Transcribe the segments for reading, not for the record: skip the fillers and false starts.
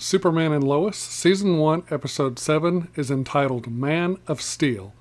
Superman and Lois, Season 1, Episode 7 is entitled Man of Steel.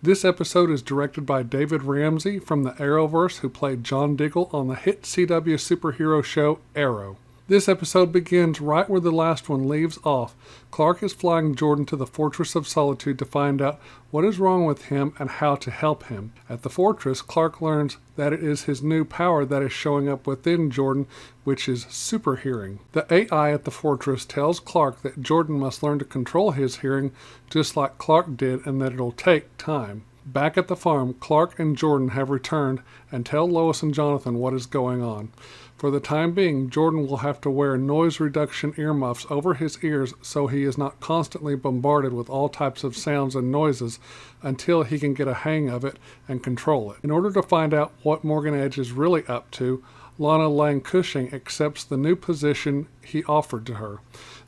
This episode is directed by David Ramsey from the Arrowverse, who played John Diggle on the hit CW superhero show Arrow. This episode begins right where the last one leaves off. Clark is flying Jordan to the Fortress of Solitude to find out what is wrong with him and how to help him. At the fortress, Clark learns that it is his new power that is showing up within Jordan, which is super hearing. The AI at the fortress tells Clark that Jordan must learn to control his hearing just like Clark did, and that it'll take time. Back at the farm, Clark and Jordan have returned and tell Lois and Jonathan what is going on. For the time being, Jordan will have to wear noise reduction earmuffs over his ears so he is not constantly bombarded with all types of sounds and noises until he can get a hang of it and control it. In order to find out what Morgan Edge is really up to, Lana Lang Cushing accepts the new position he offered to her.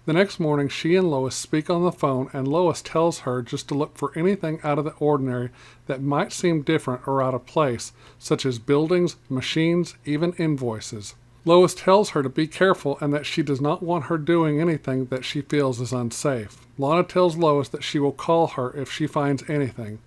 The next morning, she and Lois speak on the phone, and Lois tells her just to look for anything out of the ordinary that might seem different or out of place, such as buildings, machines, even invoices. Lois tells her to be careful and that she does not want her doing anything that she feels is unsafe. Lana tells Lois that she will call her if she finds anything.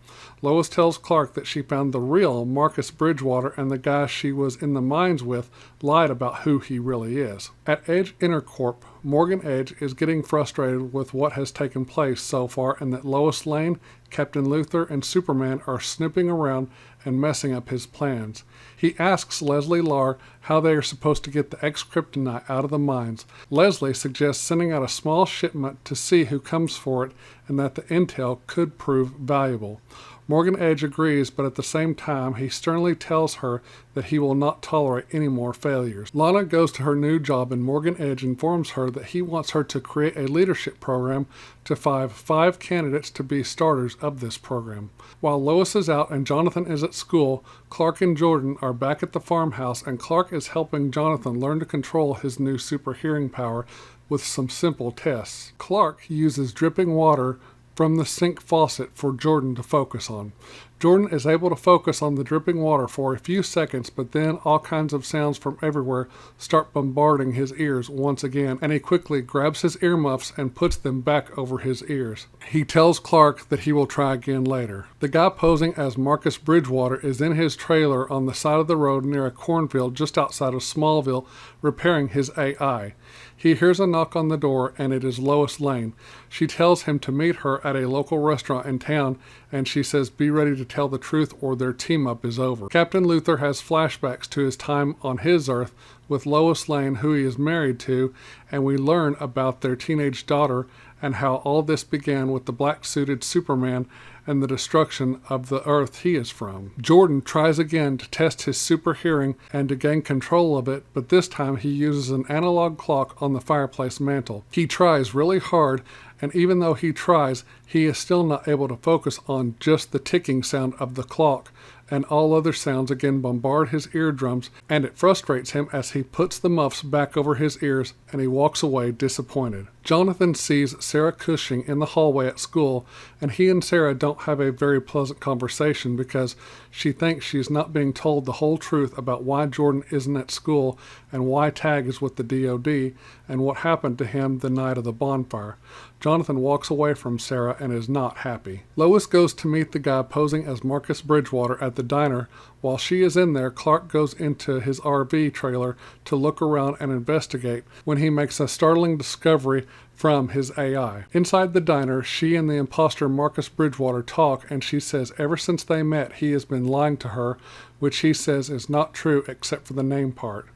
Lois tells Clark that she found the real Marcus Bridgewater, and the guy she was in the mines with lied about who he really is. At Edge Intercorp, Morgan Edge is getting frustrated with what has taken place so far, and that Lois Lane, Captain Luthor, and Superman are snooping around and messing up his plans. He asks Leslie Larr how they are supposed to get the X-Kryptonite out of the mines. Leslie suggests sending out a small shipment to see who comes for it, and that the intel could prove valuable. Morgan Edge agrees, but at the same time, he sternly tells her that he will not tolerate any more failures. Lana goes to her new job, and Morgan Edge informs her that he wants her to create a leadership program to five candidates to be starters of this program. While Lois is out and Jonathan is at school, Clark and Jordan are back at the farmhouse, and Clark is helping Jonathan learn to control his new super hearing power with some simple tests. Clark uses dripping water from the sink faucet for Jordan to focus on. Jordan is able to focus on the dripping water for a few seconds, but then all kinds of sounds from everywhere start bombarding his ears once again, and he quickly grabs his earmuffs and puts them back over his ears. He tells Clark that he will try again later. The guy posing as Marcus Bridgewater is in his trailer on the side of the road near a cornfield just outside of Smallville, repairing his AI. He hears a knock on the door, and it is Lois Lane. She tells him to meet her at a local restaurant in town, and she says be ready to tell the truth or their team-up is over. Captain Luthor has flashbacks to his time on his Earth with Lois Lane, who he is married to, and we learn about their teenage daughter and how all this began with the black-suited Superman and the destruction of the Earth he is from. Jordan tries again to test his super hearing and to gain control of it, but this time he uses an analog clock on the fireplace mantle. He tries really hard, and even though he tries, he is still not able to focus on just the ticking sound of the clock, and all other sounds again bombard his eardrums, and it frustrates him as he puts the muffs back over his ears, and he walks away disappointed. Jonathan sees Sarah Cushing in the hallway at school, and he and Sarah don't have a very pleasant conversation because she thinks she is not being told the whole truth about why Jordan isn't at school and why Tag is with the DOD and what happened to him the night of the bonfire. Jonathan walks away from Sarah and is not happy. Lois goes to meet the guy posing as Marcus Bridgewater at the diner. While she is in there, Clark goes into his RV trailer to look around and investigate when he makes a startling discovery from his AI. Inside the diner, she and the imposter Marcus Bridgewater talk, and she says ever since they met, he has been lying to her, which he says is not true except for the name part.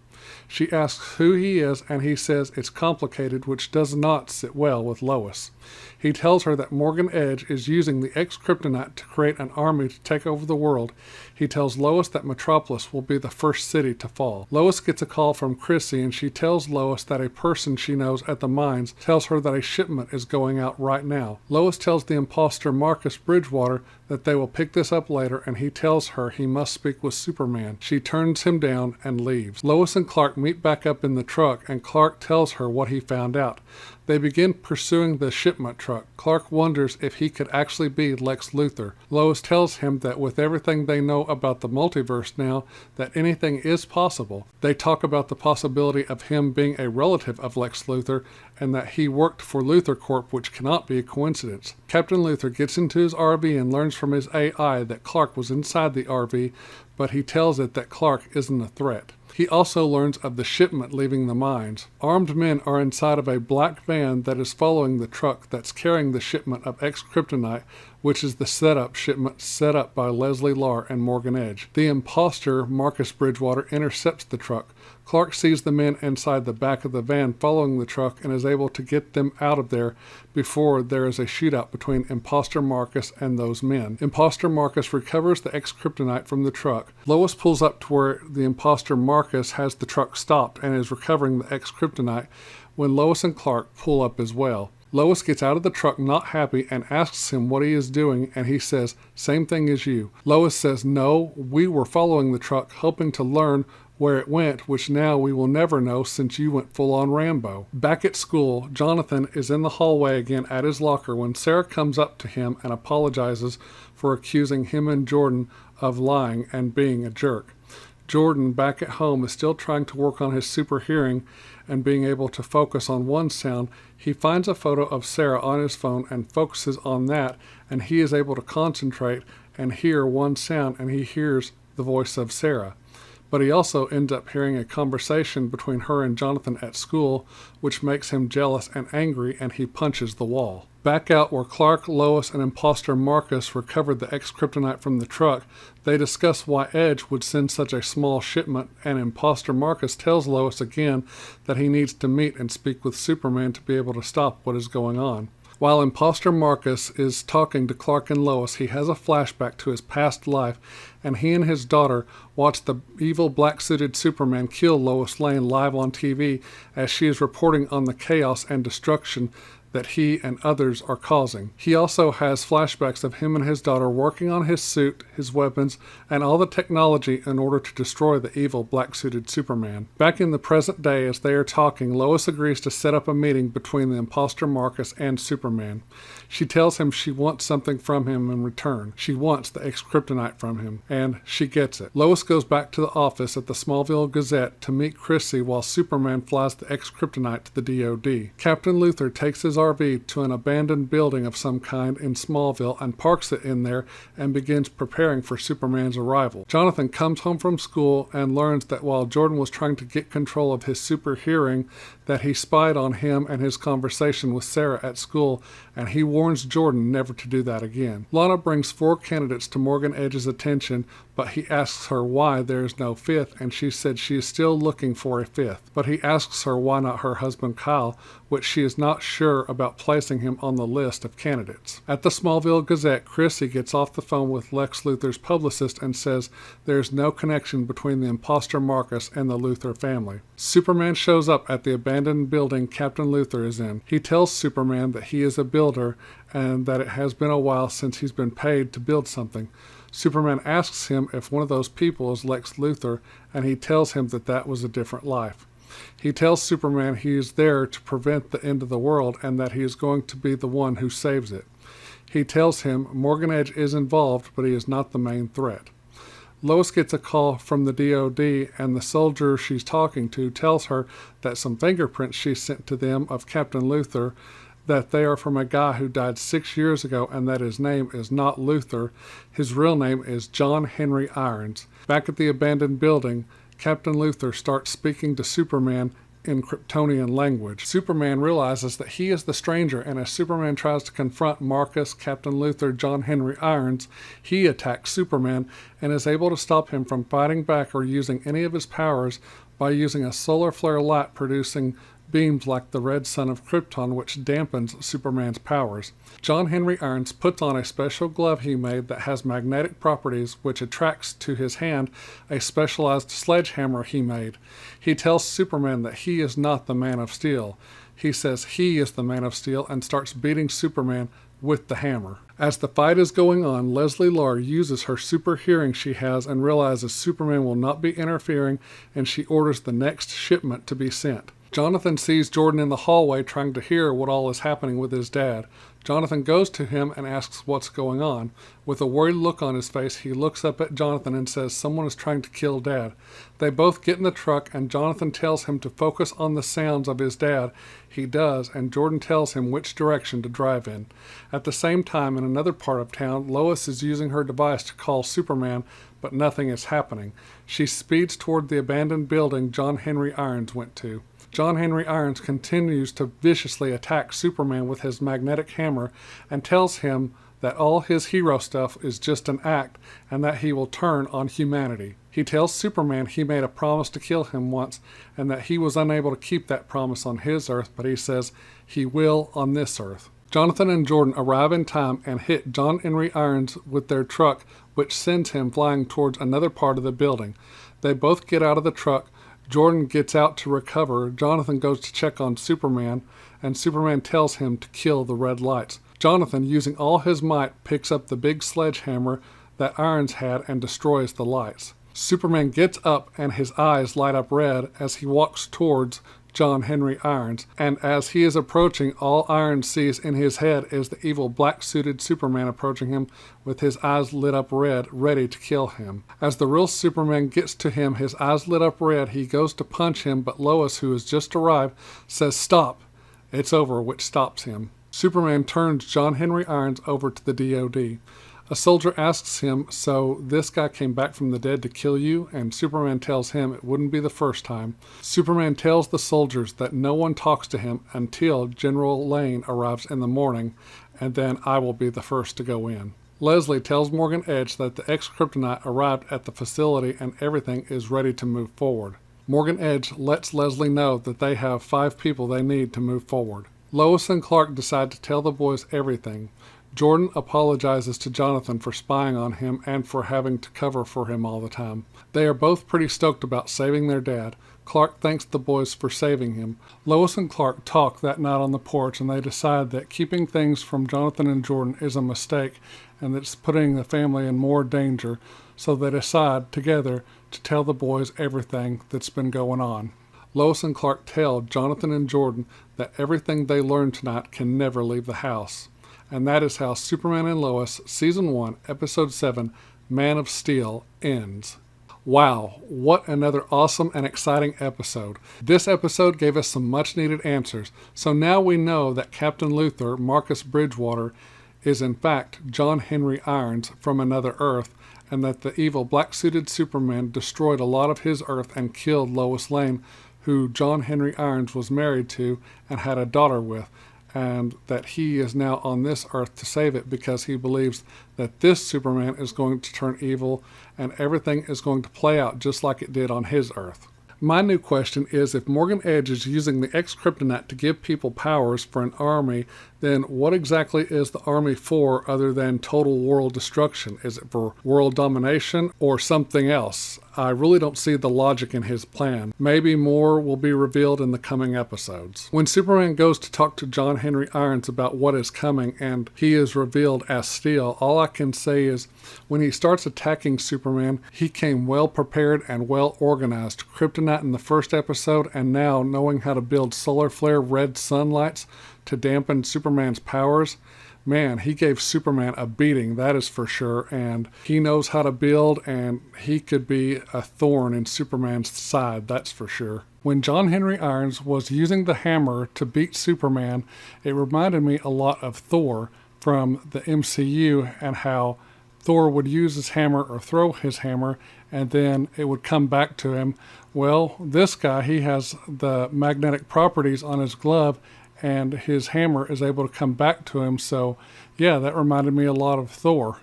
She asks who he is, and he says it's complicated, which does not sit well with Lois. He tells her that Morgan Edge is using the X-Kryptonite to create an army to take over the world. He tells Lois that Metropolis will be the first city to fall. Lois gets a call from Chrissy, and she tells Lois that a person she knows at the mines tells her that a shipment is going out right now. Lois tells the imposter Marcus Bridgewater that they will pick this up later, and he tells her he must speak with Superman. She turns him down and leaves. Lois and Clark meet back up in the truck, and Clark tells her what he found out. They begin pursuing the shipment truck. Clark wonders if he could actually be Lex Luthor. Lois tells him that with everything they know about the multiverse now, that anything is possible. They talk about the possibility of him being a relative of Lex Luthor, and that he worked for Luthor Corp, which cannot be a coincidence. Captain Luthor gets into his RV and learns from his AI that Clark was inside the RV, but he tells it that Clark isn't a threat. He also learns of the shipment leaving the mines. Armed men are inside of a black van that is following the truck that's carrying the shipment of X-Kryptonite, which is the setup shipment set up by Leslie Larr and Morgan Edge. The imposter, Marcus Bridgewater, intercepts the truck. Clark sees the men inside the back of the van following the truck and is able to get them out of there before there is a shootout between Imposter Marcus and those men. Imposter Marcus recovers the X-Kryptonite from the truck. Lois pulls up to where the Imposter Marcus has the truck stopped and is recovering the X-Kryptonite when Lois and Clark pull up as well. Lois gets out of the truck not happy and asks him what he is doing, and he says, "Same thing as you." Lois says, "No, we were following the truck, hoping to learn where it went, which now we will never know since you went full-on Rambo." Back at school, Jonathan is in the hallway again at his locker when Sarah comes up to him and apologizes for accusing him and Jordan of lying and being a jerk. Jordan, back at home, is still trying to work on his super hearing and being able to focus on one sound. He finds a photo of Sarah on his phone and focuses on that, and he is able to concentrate and hear one sound, and he hears the voice of Sarah. But he also ends up hearing a conversation between her and Jonathan at school, which makes him jealous and angry, and he punches the wall. Back out where Clark, Lois, and Imposter Marcus recovered the X-Kryptonite from the truck, they discuss why Edge would send such a small shipment, and Imposter Marcus tells Lois again that he needs to meet and speak with Superman to be able to stop what is going on. While Imposter Marcus is talking to Clark and Lois, he has a flashback to his past life, and he and his daughter watch the evil black-suited Superman kill Lois Lane live on TV as she is reporting on the chaos and destruction that he and others are causing. He also has flashbacks of him and his daughter working on his suit, his weapons, and all the technology in order to destroy the evil black-suited Superman. Back in the present day, as they are talking, Lois agrees to set up a meeting between the Imposter Marcus and Superman. She tells him she wants something from him in return. She wants the X-Kryptonite from him, and she gets it. Lois goes back to the office at the Smallville Gazette to meet Chrissy while Superman flies the X-Kryptonite to the DOD. Captain Luthor takes his RV to an abandoned building of some kind in Smallville and parks it in there and begins preparing for Superman's arrival. Jonathan comes home from school and learns that while Jordan was trying to get control of his super hearing, that he spied on him and his conversation with Sarah at school, and he warns Jordan never to do that again. Lana brings 4 candidates to Morgan Edge's attention, but he asks her why there is no 5th, and she said she is still looking for a 5th. But he asks her why not her husband Kyle, which she is not sure about placing him on the list of candidates. At the Smallville Gazette, Chrissy gets off the phone with Lex Luthor's publicist and says there is no connection between the Imposter Marcus and the Luthor family. Superman shows up at the abandoned building Captain Luthor is in. He tells Superman that he is a builder and that it has been a while since he's been paid to build something. Superman asks him if one of those people is Lex Luthor, and he tells him that that was a different life. He tells Superman he is there to prevent the end of the world and that he is going to be the one who saves it. He tells him Morgan Edge is involved, but he is not the main threat. Lois gets a call from the DOD, and the soldier she's talking to tells her that some fingerprints she sent to them of Captain Luthor, that they are from a guy who died 6 years ago and that his name is not Luthor. His real name is John Henry Irons. Back at the abandoned building, Captain Luthor starts speaking to Superman in Kryptonian language. Superman realizes that he is the stranger, and as Superman tries to confront Marcus, Captain Luthor, John Henry Irons, he attacks Superman and is able to stop him from fighting back or using any of his powers by using a solar flare light producing beams like the red sun of Krypton, which dampens Superman's powers. John Henry Irons puts on a special glove he made that has magnetic properties, which attracts to his hand a specialized sledgehammer he made. He tells Superman that he is not the Man of Steel. He says he is the Man of Steel and starts beating Superman with the hammer. As the fight is going on, Leslie Lar uses her super hearing she has and realizes Superman will not be interfering, and she orders the next shipment to be sent. Jonathan sees Jordan in the hallway trying to hear what all is happening with his dad. Jonathan goes to him and asks what's going on. With a worried look on his face, he looks up at Jonathan and says someone is trying to kill Dad. They both get in the truck and Jonathan tells him to focus on the sounds of his dad. He does, and Jordan tells him which direction to drive in. At the same time, in another part of town, Lois is using her device to call Superman, but nothing is happening. She speeds toward the abandoned building John Henry Irons went to. John Henry Irons continues to viciously attack Superman with his magnetic hammer and tells him that all his hero stuff is just an act and that he will turn on humanity. He tells Superman he made a promise to kill him once and that he was unable to keep that promise on his Earth, but he says he will on this Earth. Jonathan and Jordan arrive in time and hit John Henry Irons with their truck, which sends him flying towards another part of the building. They both get out of the truck. Jordan gets out to recover. Jonathan goes to check on Superman, and Superman tells him to kill the red lights. Jonathan, using all his might, picks up the big sledgehammer that Irons had and destroys the lights. Superman gets up and his eyes light up red as he walks towards John Henry Irons, and as he is approaching, all Irons sees in his head is the evil black-suited Superman approaching him with his eyes lit up red, ready to kill him. As the real Superman gets to him, his eyes lit up red, he goes to punch him, but Lois, who has just arrived, says stop. It's over, which stops him. Superman turns John Henry Irons over to the DOD. A soldier asks him, so this guy came back from the dead to kill you? And Superman tells him it wouldn't be the first time. Superman tells the soldiers that no one talks to him until General Lane arrives in the morning, and then I will be the first to go in. Leslie tells Morgan Edge that the ex-Kryptonite arrived at the facility and everything is ready to move forward. Morgan Edge lets Leslie know that they have 5 people they need to move forward. Lois and Clark decide to tell the boys everything. Jordan apologizes to Jonathan for spying on him and for having to cover for him all the time. They are both pretty stoked about saving their dad. Clark thanks the boys for saving him. Lois and Clark talk that night on the porch, and they decide that keeping things from Jonathan and Jordan is a mistake and that it's putting the family in more danger, so they decide together to tell the boys everything that's been going on. Lois and Clark tell Jonathan and Jordan that everything they learned tonight can never leave the house. And that is how Superman and Lois, Season 1, Episode 7, Man of Steel, ends. Wow, what another awesome and exciting episode. This episode gave us some much-needed answers, so now we know that Captain Luthor, Marcus Bridgewater, is in fact John Henry Irons from another Earth, and that the evil black-suited Superman destroyed a lot of his Earth and killed Lois Lane, who John Henry Irons was married to and had a daughter with, and that he is now on this Earth to save it because he believes that this Superman is going to turn evil and everything is going to play out just like it did on his Earth. My new question is, if Morgan Edge is using the ex-Kryptonite to give people powers for an army, then what exactly is the army for other than total world destruction? Is it for world domination or something else? I really don't see the logic in his plan. Maybe more will be revealed in the coming episodes. When Superman goes to talk to John Henry Irons about what is coming and he is revealed as Steel, all I can say is when he starts attacking Superman, he came well prepared and well organized. Kryptonite in the first episode, and now knowing how to build solar flare red sunlights to dampen Superman's powers. Man, he gave Superman a beating, that is for sure, and he knows how to build, and he could be a thorn in Superman's side, that's for sure. When John Henry Irons was using the hammer to beat Superman, it reminded me a lot of Thor from the MCU and how Thor would use his hammer or throw his hammer, and then it would come back to him. Well, this guy, he has the magnetic properties on his glove, and his hammer is able to come back to him. So, yeah, that reminded me a lot of Thor.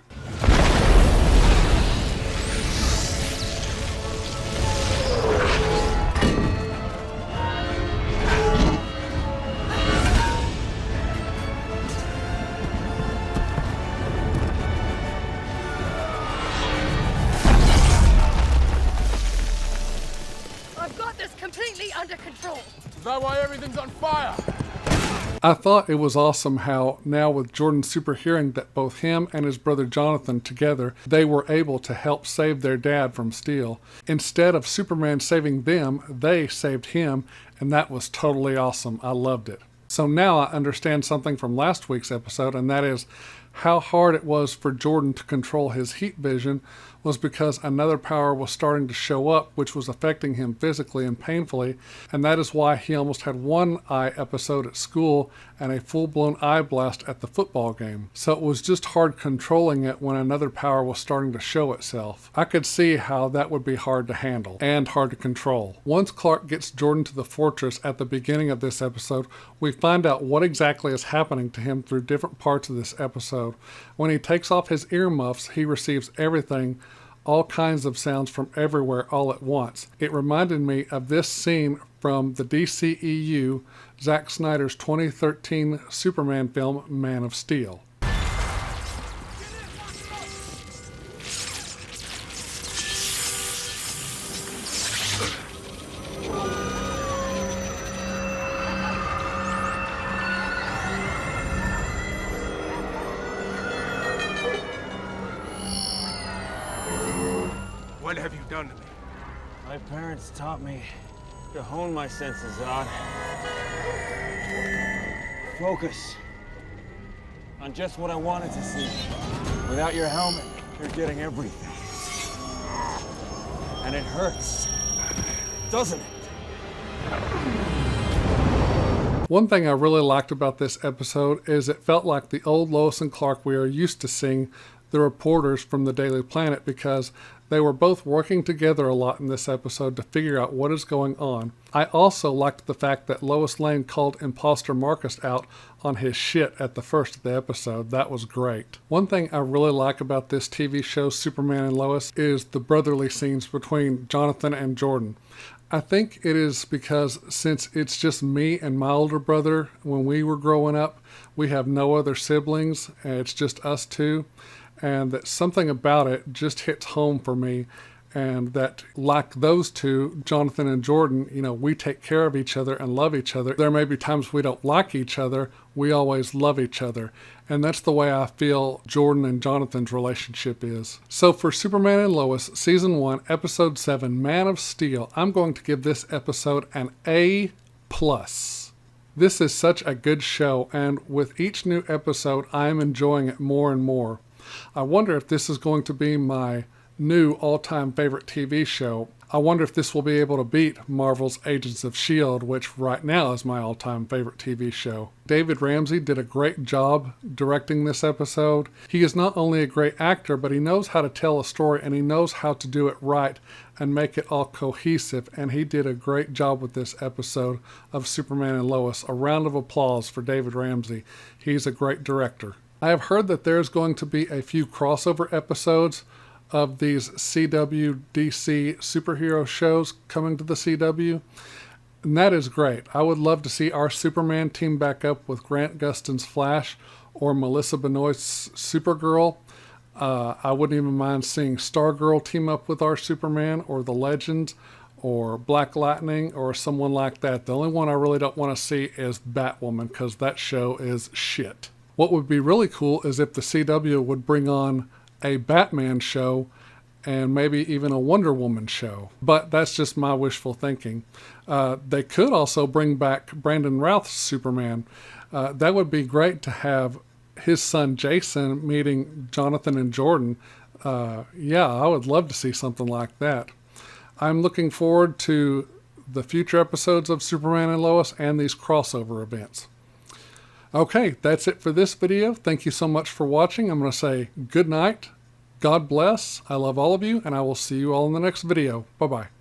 I've got this completely under control. Is that why everything's on fire? I thought it was awesome how now with Jordan super hearing that both him and his brother Jonathan together, they were able to help save their dad from Steel. Instead of Superman saving them, they saved him, and that was totally awesome. I loved it. So now I understand something from last week's episode, and that is how hard it was for Jordan to control his heat vision was because another power was starting to show up, which was affecting him physically and painfully, and that is why he almost had one eye episode at school and a full-blown eye blast at the football game. So it was just hard controlling it when another power was starting to show itself. I could see how that would be hard to handle and hard to control. Once Clark gets Jordan to the fortress at the beginning of this episode, we find out what exactly is happening to him through different parts of this episode. When he takes off his earmuffs, he receives everything, all kinds of sounds from everywhere all at once. It reminded me of this scene from the DCEU, Zack Snyder's 2013 Superman film, Man of Steel. What have you done to me? My parents taught me to hone my senses, Zod. Focus on just what I wanted to see. Without your helmet, you're getting everything. And it hurts, doesn't it? One thing I really liked about this episode is it felt like the old Lois and Clark we are used to seeing, the reporters from the Daily Planet, because they were both working together a lot in this episode to figure out what is going on. I also liked the fact that Lois Lane called Imposter Marcus out on his shit at the first of the episode. That was great. One thing I really like about this TV show, Superman and Lois, is the brotherly scenes between Jonathan and Jordan. I think it is because since it's just me and my older brother when we were growing up, we have no other siblings, and it's just us two. And that something about it just hits home for me, and that like those two, Jonathan and Jordan, we take care of each other and love each other. There may be times we don't like each other, we always love each other. And that's the way I feel Jordan and Jonathan's relationship is. So for Superman and Lois, Season 1, Episode 7, Man of Steel, I'm going to give this episode an A+. This is such a good show, and with each new episode, I am enjoying it more and more. I wonder if this is going to be my new all-time favorite TV show. I wonder if this will be able to beat Marvel's Agents of S.H.I.E.L.D., which right now is my all-time favorite TV show. David Ramsey did a great job directing this episode. He is not only a great actor, but he knows how to tell a story, and he knows how to do it right and make it all cohesive, and he did a great job with this episode of Superman and Lois. A round of applause for David Ramsey. He's a great director. I have heard that there's going to be a few crossover episodes of these CW DC superhero shows coming to the CW, and that is great. I would love to see our Superman team back up with Grant Gustin's Flash or Melissa Benoist's Supergirl. I wouldn't even mind seeing Stargirl team up with our Superman, or the Legends, or Black Lightning, or someone like that. The only one I really don't want to see is Batwoman, because that show is shit. What would be really cool is if the CW would bring on a Batman show and maybe even a Wonder Woman show. But that's just my wishful thinking. They could also bring back Brandon Routh's Superman. That would be great to have his son Jason meeting Jonathan and Jordan. Yeah, I would love to see something like that. I'm looking forward to the future episodes of Superman and Lois and these crossover events. Okay, that's it for this video. Thank you so much for watching. I'm going to say good night, God bless, I love all of you, and I will see you all in the next video. Bye-bye.